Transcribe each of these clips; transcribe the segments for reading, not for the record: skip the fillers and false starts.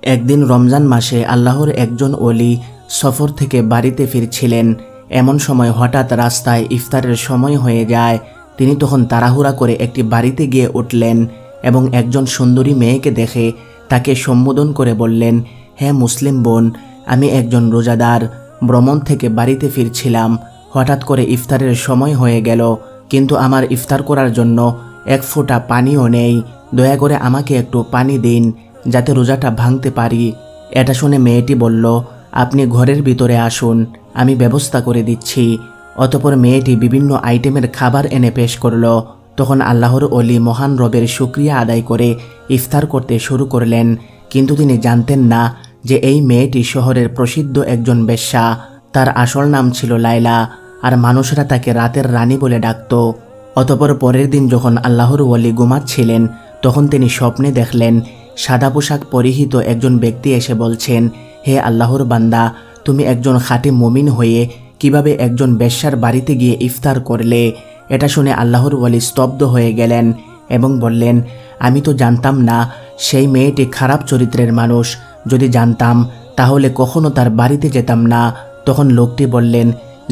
একদিন রমজান মাসে আল্লাহর একজন ওলি সফর থেকে বাড়িতে ফিরছিলেন। এমন সময় হঠাৎ রাস্তায় ইফতারের সময় হয়ে যায়। তিনি তখন তাড়াহুড়া করে একটি বাড়িতে গিয়ে উঠলেন এবং একজন সুন্দরী মেয়েকে দেখে তাকে সম্বোধন করে বললেন, হ্যাঁ মুসলিম বোন, আমি একজন রোজাদার, ভ্রমণ থেকে বাড়িতে ফিরছিলাম। হঠাৎ করে ইফতারের সময় হয়ে গেল, কিন্তু আমার ইফতার করার জন্য এক ফোঁটা পানিও নেই। দয়া করে আমাকে একটু পানি দিন যাতে রোজাটা ভাঙতে পারি। এটা শুনে মেয়েটি বলল, আপনি ঘরের ভিতরে আসুন, আমি ব্যবস্থা করে দিচ্ছি। অতঃপর মেয়েটি বিভিন্ন আইটেমের খাবার এনে পেশ করল। তখন আল্লাহর ওলি মহান রবের শুকরিয়া আদায় করে ইফতার করতে শুরু করলেন। কিন্তু তিনি জানতেন না যে এই মেয়েটি শহরের প্রসিদ্ধ একজন বেশ্যা। তার আসল নাম ছিল লাইলা, আর মানুষরা তাকে রাতের রানী বলে ডাকত। অতঃপর পরের দিন যখন আল্লাহর ওলি ঘুমাচ্ছিলেন, তখন তিনি স্বপ্নে দেখলেন সাদা পোশাক পরিহিত একজন ব্যক্তি এসে বলছেন, হে আল্লাহর বান্দা, তুমি একজন খাঁটি মুমিন হয়ে কিভাবে একজন বেশ্যার বাড়িতে গিয়ে ইফতার করলে? এটা শুনে আল্লাহর ওলি স্তব্ধ হয়ে গেলেন এবং বললেন, আমি তো জানতাম না সেই মেয়েটি খারাপ চরিত্রের মানুষ। যদি জানতাম তাহলে কখনো তার বাড়িতে যেতাম না। তখন লোকটি বললেন,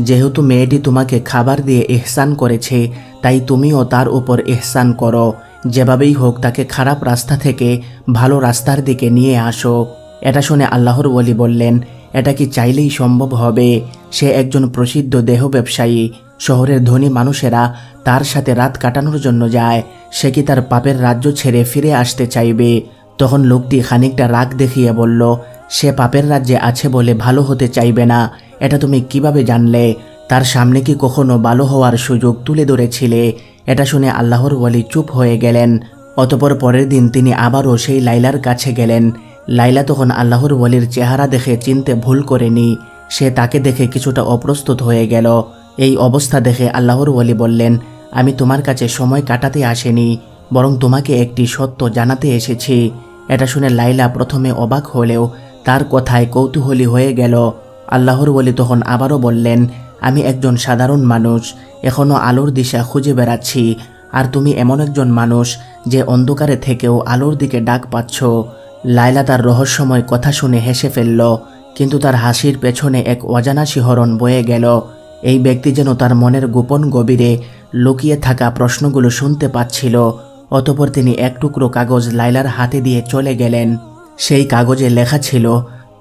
যেহেতু মেয়েটি তোমাকে খাবার দিয়ে ইহসান করেছে, তাই তুমিও তার উপর ইহসান করো। যেভাবেই হোক তাকে খারাপ রাস্তা থেকে ভালো রাস্তার দিকে নিয়ে আসো। এটা শুনে আল্লাহর ওলি বললেন, এটা কি চাইলেই সম্ভব হবে? সে একজন প্রসিদ্ধ দেহ ব্যবসায়ী। শহরের ধনী মানুষেরা তার সাথে রাত কাটানোর জন্য যায়। সে কি তার পাপের রাজ্য ছেড়ে ফিরে আসতে চাইবে? তখন লোকটি খানিকটা রাগ দেখিয়ে বলল, সে পাপের রাজ্যে আছে বলে ভালো হতে চাইবে না, এটা তুমি কিভাবে জানলে? তার সামনে কি কখনো ভালো হওয়ার সুযোগ তুলে ধরেছিলে? এটা শুনে আল্লাহর ওলি চুপ হয়ে গেলেন। অতঃপর পরের দিন তিনি আবারও সেই লাইলার কাছে গেলেন। লাইলা তখন আল্লাহর ওলির চেহারা দেখে চিনতে ভুল করেনি। সে তাকে দেখে কিছুটা অপ্রস্তুত হয়ে গেল। এই অবস্থা দেখে আল্লাহর ওলি বললেন, আমি তোমার কাছে সময় কাটাতে আসেনি, বরং তোমাকে একটি সত্য জানাতে এসেছি। এটা শুনে লাইলা প্রথমে অবাক হলেও তার কথায় কৌতূহলী হয়ে গেল। আল্লাহর ওলি তখন আবারও বললেন, আমি একজন সাধারণ মানুষ, এখনও আলোর দিশা খুঁজে বেড়াচ্ছি। আর তুমি এমন একজন মানুষ যে অন্ধকারে থেকেও আলোর দিকে ডাক পাচ্ছ। লাইলা তার রহস্যময় কথা শুনে হেসে ফেলল, কিন্তু তার হাসির পেছনে এক অজানা শিহরণ বয়ে গেল। এই ব্যক্তি যেন তার মনের গোপন গভীরে লুকিয়ে থাকা প্রশ্নগুলো শুনতে পাচ্ছিল। অতঃপর তিনি এক টুকরো কাগজ লাইলার হাতে দিয়ে চলে গেলেন। সেই কাগজে লেখা ছিল,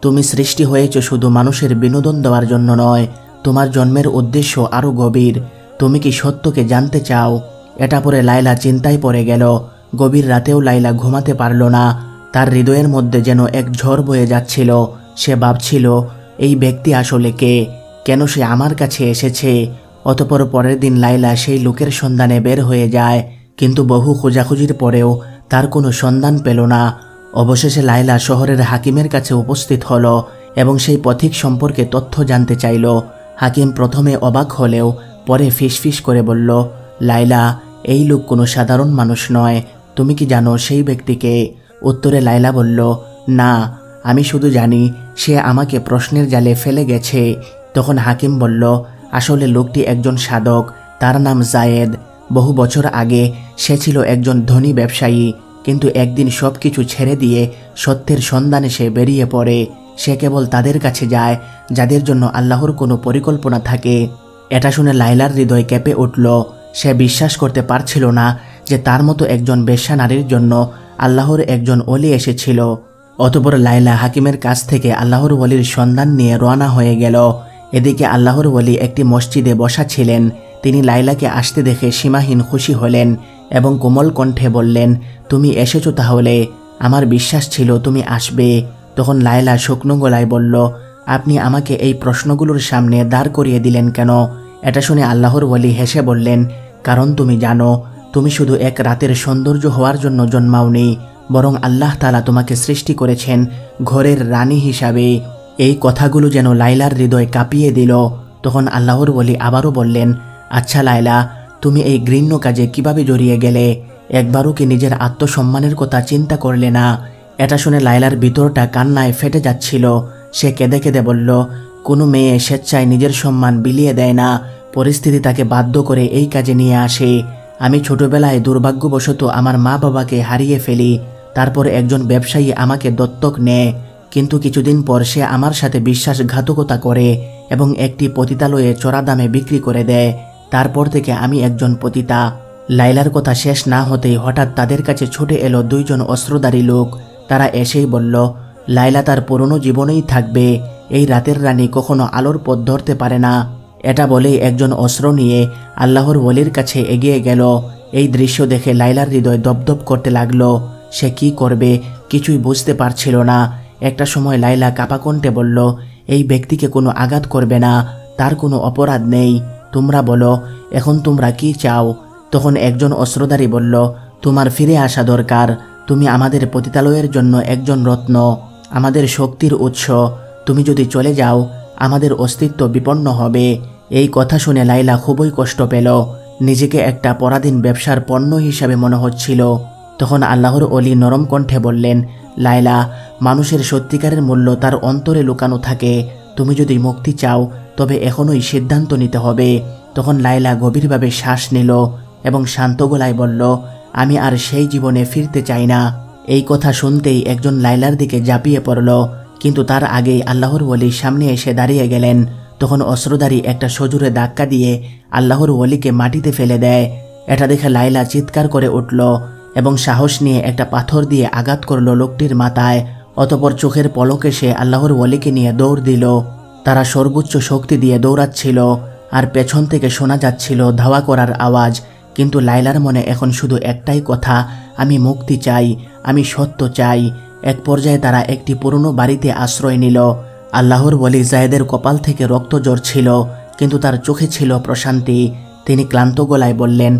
তুমি সৃষ্টি হয়েছ শুধু মানুষের বিনোদন দেওয়ার জন্য নয়, তোমার জন্মের উদ্দেশ্য আরও গভীর। তুমি কি সত্যকে জানতে চাও? এটা পরে লাইলা চিন্তায় পড়ে গেল। গভীর রাতেও লাইলা ঘুমাতে পারল না। তার হৃদয়ের মধ্যে যেন এক ঝড় বয়ে যাচ্ছিল। সে ভাবছিল, এই ব্যক্তি আসলে কে? কেন সে আমার কাছে এসেছে? অতঃপর পরের দিন লাইলা সেই লোকের সন্ধানে বের হয়ে যায়, কিন্তু বহু খোঁজাখুঁজির পরেও তার কোনো সন্ধান পেল না। অবশেষে লাইলা শহরের হাকিমের কাছে উপস্থিত হলো এবং সেই পথিক সম্পর্কে তথ্য জানতে চাইল। হাকিম প্রথমে অবাক হলেও পরে ফিসফিস করে বলল, লাইলা, এই লোক কোনো সাধারণ মানুষ নয়। তুমি কি জানো সেই ব্যক্তিকে? উত্তরে লাইলা বলল, না, আমি শুধু জানি সে আমাকে প্রশ্নের জালে ফেলে গেছে। তখন হাকিম বলল, আসলে লোকটি একজন সাধক, তার নাম জায়েদ। বহু বছর আগে সে ছিল একজন ধনী ব্যবসায়ী, কিন্তু একদিন সব কিছু ছেড়ে দিয়ে সত্যের সন্ধানে সে বেরিয়ে পড়ে। সে কেবল তাদের কাছে যায় যাদের জন্য আল্লাহর কোনো পরিকল্পনা থাকে। এটা শুনে লাইলার হৃদয় কেঁপে উঠল। সে বিশ্বাস করতে পারছিল না যে তার মতো একজন বেশ্যা নারীর জন্য আল্লাহর একজন ওলি এসেছিল। অতঃপর লাইলা হাকিমের কাছ থেকে আল্লাহর ওলির সন্ধান নিয়ে রওনা হয়ে গেল। এদিকে আল্লাহর ওলি একটি মসজিদে বসা ছিলেন। তিনি লাইলাকে আসতে দেখে সীমাহীন খুশি হলেন এবং কোমল কণ্ঠে বললেন, তুমি এসেছো তাহলে? আমার বিশ্বাস ছিল তুমি আসবে। তখন লাইলা শুকনো গলায় বলল, আপনি আমাকে এই প্রশ্নগুলোর সামনে দাঁড় করিয়ে দিলেন কেন? এটা শুনে আল্লাহর ওলি হেসে বললেন, কারণ তুমি জানো, তুমি শুধু এক রাতের সৌন্দর্য হওয়ার জন্য জন্মাওনি, বরং আল্লাহ তাআলা তোমাকে সৃষ্টি করেছেন ঘরের রানী হিসাবে। এই কথাগুলো যেন লাইলার হৃদয় কাঁপিয়ে দিল। তখন আল্লাহর ওলি আবারও বললেন, আচ্ছা লাইলা, তুমি এই ঘৃণ্য কাজে কিভাবে জড়িয়ে গেলে? একবারও কি নিজের আত্মসম্মানের কথা চিন্তা করলে না? এটা শুনে লাইলার ভিতরটা কান্নায় ফেটে যাচ্ছিল। সে কেঁদে কেঁদে বলল, কোনো মেয়ে স্বেচ্ছায় নিজের সম্মান বিলিয়ে দেয় না, পরিস্থিতি তাকে বাধ্য করে এই কাজে নিয়ে আসে। আমি ছোটবেলায় দুর্ভাগ্যবশত আমার মা বাবাকে হারিয়ে ফেলি। তারপর একজন ব্যবসায়ী আমাকে দত্তক নেয়। কিন্তু কিছুদিন পর সে আমার সাথে বিশ্বাসঘাতকতা করে এবং একটি পতিতালয়ে চড়া দামে বিক্রি করে দেয়। তারপর থেকে আমি একজন পতিতা। লাইলার কথা শেষ না হতেই হঠাৎ তাদের কাছে ছুটে এলো দুইজন অস্ত্রধারী লোক। তারা এসেই বলল, লাইলা তার পুরনো জীবনেই থাকবে, এই রাতের রানী কখনো আলোর পথ ধরতে পারে না। এটা বলেই একজন অস্ত্র নিয়ে আল্লাহর ওলির কাছে এগিয়ে গেল। এই দৃশ্য দেখে লাইলার হৃদয় দপদপ করতে লাগলো। সে কি করবে কিছুই বুঝতে পারছিল না। একটা সময় লাইলা কাঁপা কণ্ঠে বলল, এই ব্যক্তিকে কোনো আঘাত করবে না, তার কোনো অপরাধ নেই। তোমরা বলো, এখন তোমরা কি চাও? তখন একজন অস্ত্রধারী বলল, তোমার ফিরে আসা দরকার। তুমি আমাদের পতিতালয়ের জন্য একজন রত্ন, আমাদের শক্তির উৎস। তুমি যদি চলে যাও আমাদের অস্তিত্ব বিপন্ন হবে। এই কথা শুনে লাইলা খুবই কষ্ট পেল। নিজেকে একটা পরাধীন ব্যবসার পণ্য হিসাবে মনে হচ্ছিল। তখন আল্লাহর ওলি নরম কণ্ঠে বললেন, লাইলা, মানুষের সত্যিকারের মূল্য তার অন্তরে লুকানো থাকে। তুমি যদি মুক্তি চাও তবে এখনই সিদ্ধান্ত নিতে হবে। তখন লাইলা গভীরভাবে শ্বাস নিল এবং শান্ত গলায় বলল, আমি আর সেই জীবনে ফিরতে চাই না। এই কথা শুনতেই একজন লাইলার দিকে ঝাঁপিয়ে পড়ল, কিন্তু তার আগেই আল্লাহর ওলি সামনে এসে দাঁড়িয়ে গেলেন। তখন অস্ত্রধারী একটা সজোরে ধাক্কা দিয়ে আল্লাহর ওলিকে মাটিতে ফেলে দেয়। এটা দেখে লাইলা চিৎকার করে উঠল এবং সাহস নিয়ে একটা পাথর দিয়ে আঘাত করল লোকটির মাথায়। অতঃপর চোখের পলকে সে আল্লাহর ওলিকে নিয়ে দৌড় দিল। তারা সর্বোচ্চ শক্তি দিয়ে দৌড়াচ্ছিল আর পেছন থেকে শোনা যাচ্ছিল ধাওয়া করার আওয়াজ। কিন্তু লাইলার মনে এখন শুধু একটাই কথা, আমি মুক্তি চাই, আমি সত্য চাই। এক পর্যায়ে তারা একটি পুরনো বাড়িতে আশ্রয় নিল। আল্লাহর ওলি জায়েদের কপাল থেকে রক্ত ঝরছিল, কিন্তু তার চোখে ছিল প্রশান্তি। তিনি ক্লান্ত গলায় বললেন,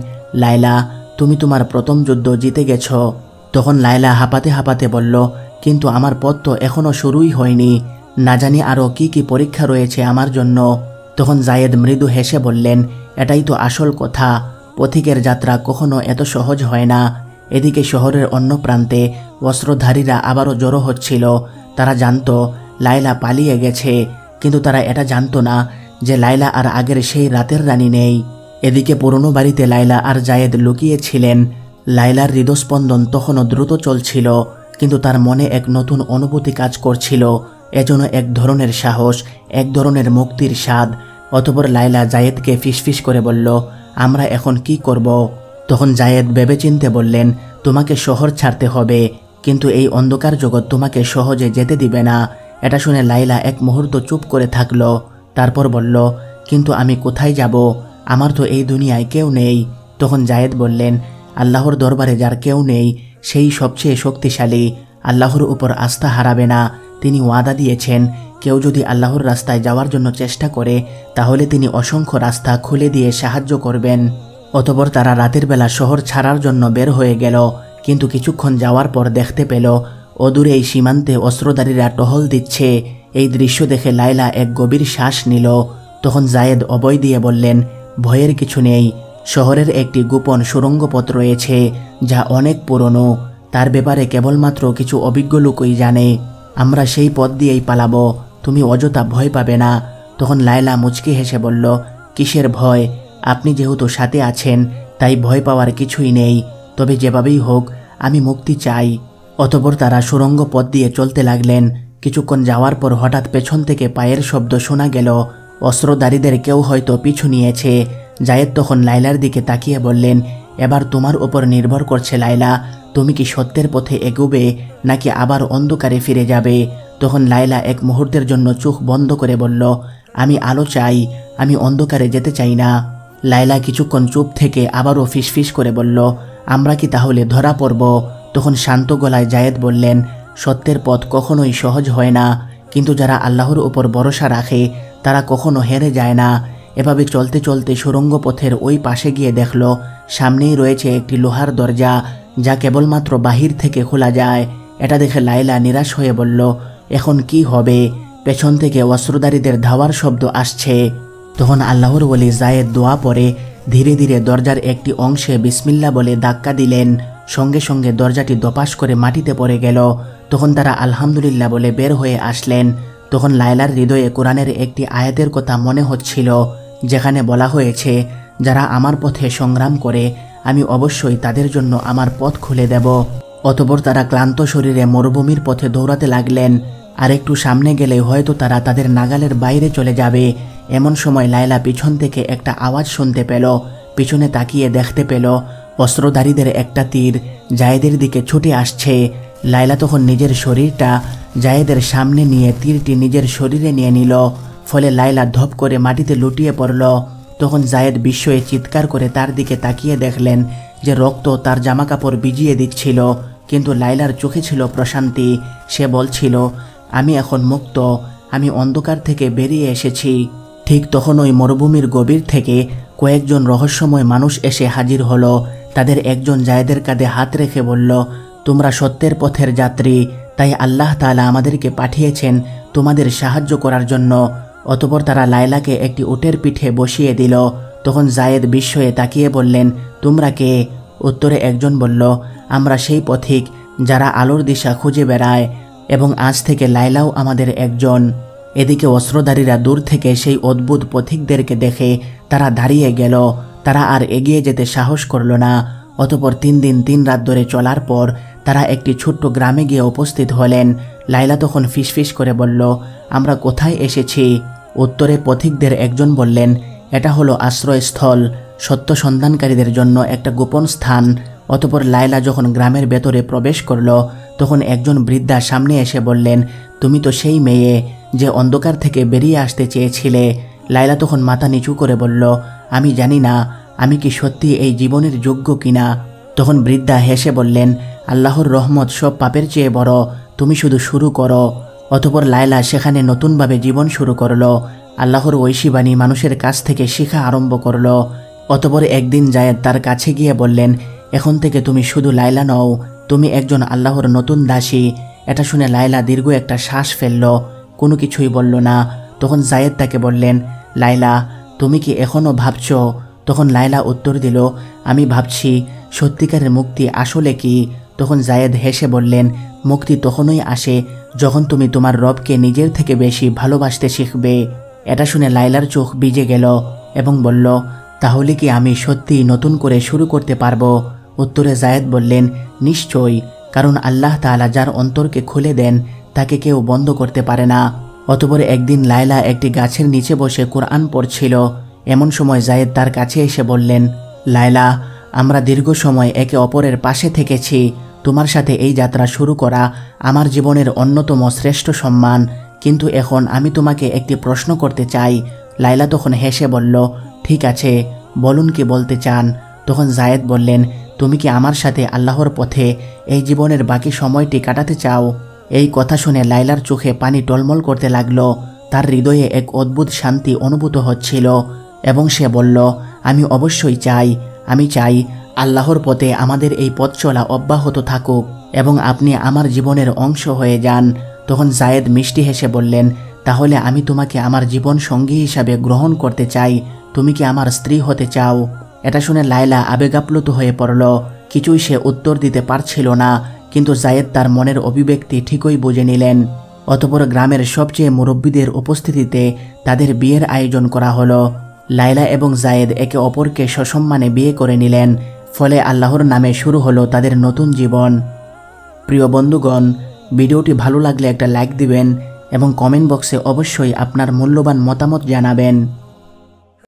লাইলা, তুমি তোমার প্রথম যুদ্ধ জিতে গেছ। তখন লাইলা হাঁপাতে হাঁপাতে বলল, কিন্তু আমার পথ তো এখনও শুরুই হয়নি, না জানি আরও কি কি পরীক্ষা রয়েছে আমার জন্য। তখন জায়েদ মৃদু হেসে বললেন, এটাই তো আসল কথা, পথিকের যাত্রা কখনো এত সহজ হয় না। এদিকে শহরের অন্য প্রান্তে অস্ত্রধারীরা আবারও জড়ো হচ্ছিল। তারা জানত লাইলা পালিয়ে গেছে, কিন্তু তারা এটা জানত না যে লাইলা আর আগের সেই রাতের রানী নেই। এদিকে পুরনো বাড়িতে লাইলা আর জায়েদ লুকিয়েছিলেন। লাইলার হৃদস্পন্দন তখনও দ্রুত চলছিল, কিন্তু তার মনে এক নতুন অনুভূতি কাজ করছিল। এজন্য এক ধরনের সাহস, এক ধরনের মুক্তির স্বাদ। অতঃপর লাইলা জায়েদকে ফিসফিস করে বলল, আমরা এখন কি করব? তখন জায়েদ ভেবেচিন্তে বললেন, তোমাকে শহর ছাড়তে হবে, কিন্তু এই অন্ধকার জগৎ তোমাকে সহজে যেতে দিবে না। এটা শুনে লাইলা এক মুহূর্ত চুপ করে থাকল। তারপর বলল, কিন্তু আমি কোথায় যাব? আমার তো এই দুনিয়ায় কেউ নেই। তখন জায়েদ বললেন, আল্লাহর দরবারে যার কেউ নেই সেই সবচেয়ে শক্তিশালী। আল্লাহর উপর আস্থা হারাবে না। তিনি ওয়াদা দিয়েছেন, কেউ যদি আল্লাহর রাস্তায় যাওয়ার জন্য চেষ্টা করে তাহলে তিনি অসংখ্য রাস্তা খুলে দিয়ে সাহায্য করবেন। অতঃপর তারা রাতের বেলা শহর ছাড়ার জন্য বের হয়ে গেল, কিন্তু কিছুক্ষণ যাওয়ার পর দেখতে পেল অদূরে এই সীমান্তে অস্ত্রধারীরা টহল দিচ্ছে। এই দৃশ্য দেখে লাইলা এক গভীর শ্বাস নিল। তখন জায়েদ অভয় দিয়ে বললেন, ভয়ের কিছু নেই, শহরের একটি গোপন সুড়ঙ্গ পথ রয়েছে যা অনেক পুরনো। তার ব্যাপারে কেবলমাত্র কিছু অভিজ্ঞ লোকই জানে। আমরা সেই পথ দিয়েই পালাবো, তুমি অযথা ভয় পাবে না। তখন লায়লা মুচকি হেসে বলল, কিসের ভয়? আপনি যেহেতু সাথে আছেন তাই ভয় পাওয়ার কিছুই নেই। তবে যেভাবেই হোক আমি মুক্তি চাই। অতঃপর তারা সুড়ঙ্গ পথ দিয়ে চলতে লাগলেন। কিছুক্ষণ যাওয়ার পর হঠাৎ পেছন থেকে পায়ের শব্দ শোনা গেল। অস্ত্রধারীদের কেউ হয়তো পিছু নিয়েছে। জায়েদ তখন লায়লার দিকে তাকিয়ে বললেন, এবার তোমার উপর নির্ভর করছে লায়লা, তুমি কি সত্যের পথে এগোবে নাকি আবার অন্ধকারে ফিরে যাবে? তখন লায়লা এক মুহূর্তের জন্য চোখ বন্ধ করে বলল, আমি আলো চাই, আমি অন্ধকারে যেতে চাই না। লায়লা কিছুক্ষণ চুপ থেকে আবারও ফিসফিস করে বলল, আমরা কি তাহলে ধরা পড়ব? তখন শান্ত গলায় জায়েদ বললেন, সত্যের পথ কখনোই সহজ হয় না, কিন্তু যারা আল্লাহর উপর ভরসা রাখে তারা কখনো হেরে যায় না। এভাবে চলতে চলতে সুড়ঙ্গ পথের ওই পাশে গিয়ে দেখল সামনেই রয়েছে একটি লোহার দরজা, যা কেবলমাত্র বাহির থেকে খোলা যায়। এটা দেখে লায়লা নিরাশ হয়ে বলল, এখন কি হবে? পেছন থেকে অস্ত্রধারীদের ধাওয়ার শব্দ আসছে। তখন আল্লাহর ওলি জায়েদ দোয়া পড়ে ধীরে ধীরে দরজার একটি অংশে বিসমিল্লাহ বলে ধাক্কা দিলেন। সঙ্গে সঙ্গে দরজাটি দপাস করে মাটিতে পড়ে গেল। তখন তারা আলহামদুলিল্লাহ বলে বের হয়ে আসলেন। তখন লায়লার হৃদয়ে কোরআনের একটি আয়াতের কথা মনে হচ্ছিল, যেখানে বলা হয়েছে, যারা আমার পথে সংগ্রাম করে আমি অবশ্যই তাদের জন্য আমার পথ খুলে দেব। অতঃপর তারা ক্লান্ত শরীরে মরুভূমির পথে দৌড়াতে লাগলেন। আর একটু সামনে গেলে হয়তো তারা তাদের নাগালের বাইরে চলে যাবে। এমন সময় লায়লা পিছন থেকে একটা আওয়াজ শুনতে পেল। পিছনে তাকিয়ে দেখতে পেল অস্ত্রধারীদের একটা তীর জায়েদের দিকে ছুটে আসছে। লায়লা তখন নিজের শরীরটা জায়েদের সামনে নিয়ে তীরটি নিজের শরীরে নিয়ে নিল। ফলে লায়লা ধপ করে মাটিতে লুটিয়ে পড়ল। তখন জায়েদ বিস্ময়ে চিৎকার করে তার দিকে তাকিয়ে দেখলেন যে রক্ত তার জামাকাপড় ভিজিয়ে দিচ্ছিল, কিন্তু লায়লার চোখে ছিল প্রশান্তি। সে বলছিল, আমি এখন মুক্ত, আমি অন্ধকার থেকে বেরিয়ে এসেছি। ঠিক তখন ওই মরুভূমির গভীর থেকে কয়েকজন রহস্যময় মানুষ এসে হাজির হলো। তাদের একজন জায়েদের কাঁধে হাত রেখে বলল, তোমরা সত্যের পথের যাত্রী, তাই আল্লাহ তাআলা আমাদেরকে পাঠিয়েছেন তোমাদের সাহায্য করার জন্য। অতঃপর তারা লায়লাকে একটি উটের পিঠে বসিয়ে দিল। তখন জায়েদ বিস্ময়ে তাকিয়ে বললেন, তোমরা কে? উত্তরে একজন বলল, আমরা সেই পথিক যারা আলোর দিশা খুঁজে বেড়ায়, এবং আজ থেকে লায়লাও আমাদের একজন। এদিকে অস্ত্রধারীরা দূর থেকে সেই অদ্ভুত পথিকদেরকে দেখে তারা দাঁড়িয়ে গেল। তারা আর এগিয়ে যেতে সাহস করল না। অতঃপর 3 দিন 3 রাত ধরে চলার পর তারা একটি ছোট্ট গ্রামে গিয়ে উপস্থিত হলেন। লায়লা তখন ফিসফিস করে বলল, আমরা কোথায় এসেছি? উত্তরে পথিকদের একজন বললেন, এটা হলো আশ্রয়স্থল, সত্য সন্ধানকারীদের জন্য একটা গোপন স্থান। অতঃপর লায়লা যখন গ্রামের ভেতরে প্রবেশ করল, তখন একজন বৃদ্ধা সামনে এসে বললেন, তুমি তো সেই মেয়ে যে অন্ধকার থেকে বেরিয়ে আসতে চেয়েছিলে। লায়লা তখন মাথা নিচু করে বলল, আমি জানি না আমি কি সত্যি এই জীবনের যোগ্য কিনা। তখন বৃদ্ধা হেসে বললেন, আল্লাহর রহমত সব পাপের চেয়ে বড়, তুমি শুধু শুরু করো। অতঃপর লায়লা সেখানে নতুনভাবে জীবন শুরু করলো। আল্লাহর ঐশী বাণী মানুষের কাছ থেকে শেখা আরম্ভ করলো। অতঃপর একদিন জায়েদ তার কাছে গিয়ে বললেন, এখন থেকে তুমি শুধু লায়লা নও, তুমি একজন আল্লাহর নতুন দাসী। এটা শুনে লায়লা দীর্ঘ একটা শ্বাস ফেলল, কোনো কিছুই বলল না। তখন জায়েদ তাকে বললেন, লায়লা, তুমি কি এখনও ভাবছ? তখন লায়লা উত্তর দিল, আমি ভাবছি সত্যিকারের মুক্তি আসলে কি। তখন জায়েদ হেসে বললেন, মুক্তি তখনই আসে যখন তুমি তোমার রবকে নিজের থেকে বেশি ভালোবাসতে শিখবে। এটা শুনে লায়লার চোখ ভিজে গেল এবং বলল, তাহলে কি আমি সত্যি নতুন করে শুরু করতে পারবো? উত্তরে জায়েদ বললেন, নিশ্চয়ই, কারণ আল্লাহ তাআলা যার অন্তরকে খুলে দেন তাকে কেউ বন্ধ করতে পারে না। অতঃপর একদিন লায়লা একটি গাছের নিচে বসে কোরআন পড়ছিল। এমন সময় জায়েদ তার কাছে এসে বললেন, লায়লা, আমরা দীর্ঘ সময় একে অপরের পাশে থেকেছি। তোমার সাথে এই যাত্রা শুরু করা আমার জীবনের অন্যতম শ্রেষ্ঠ সম্মান, কিন্তু এখন আমি তোমাকে একটি প্রশ্ন করতে চাই। লায়লা তখন হেসে বলল, ঠিক আছে, বলুন কি বলতে চান। তখন জায়েদ বললেন, তুমি কি আমার সাথে আল্লাহর পথে এই জীবনের বাকি সময়টি কাটাতে চাও? এই কথা শুনে লায়লার চোখে পানি টলমল করতে লাগলো। তার হৃদয়ে এক অদ্ভুত শান্তি অনুভূত হচ্ছিল এবং সে বলল, আমি অবশ্যই চাই। আমি চাই আল্লাহর পথে আমাদের এই পথ চলা অব্যাহত থাকুক এবং আপনি আমার জীবনের অংশ হয়ে যান। তখন জায়েদ মিষ্টি হেসে বললেন, তাহলে আমি তোমাকে আমার জীবন সঙ্গী হিসাবে গ্রহণ করতে চাই। তুমি কি আমার স্ত্রী হতে চাও? এটা শুনে লায়লা আবেগাপ্লুত হয়ে পড়ল। কিছুই সে উত্তর দিতে পারছিল না, কিন্তু জায়েদ তার মনের অভিব্যক্তি ঠিকই বুঝে নিলেন। অতঃপর গ্রামের সবচেয়ে মুরব্বীদের উপস্থিতিতে তাদের বিয়ের আয়োজন করা হলো। লায়লা এবং জায়েদ একে অপরকে সসম্মানে বিয়ে করে নিলেন। ফলে আল্লাহর নামে শুরু হলো তাদের নতুন জীবন। প্রিয় বন্ধুগণ, ভিডিওটি ভালো লাগলে একটা লাইক দিবেন এবং কমেন্ট বক্সে অবশ্যই আপনার মূল্যবান মতামত জানাবেন।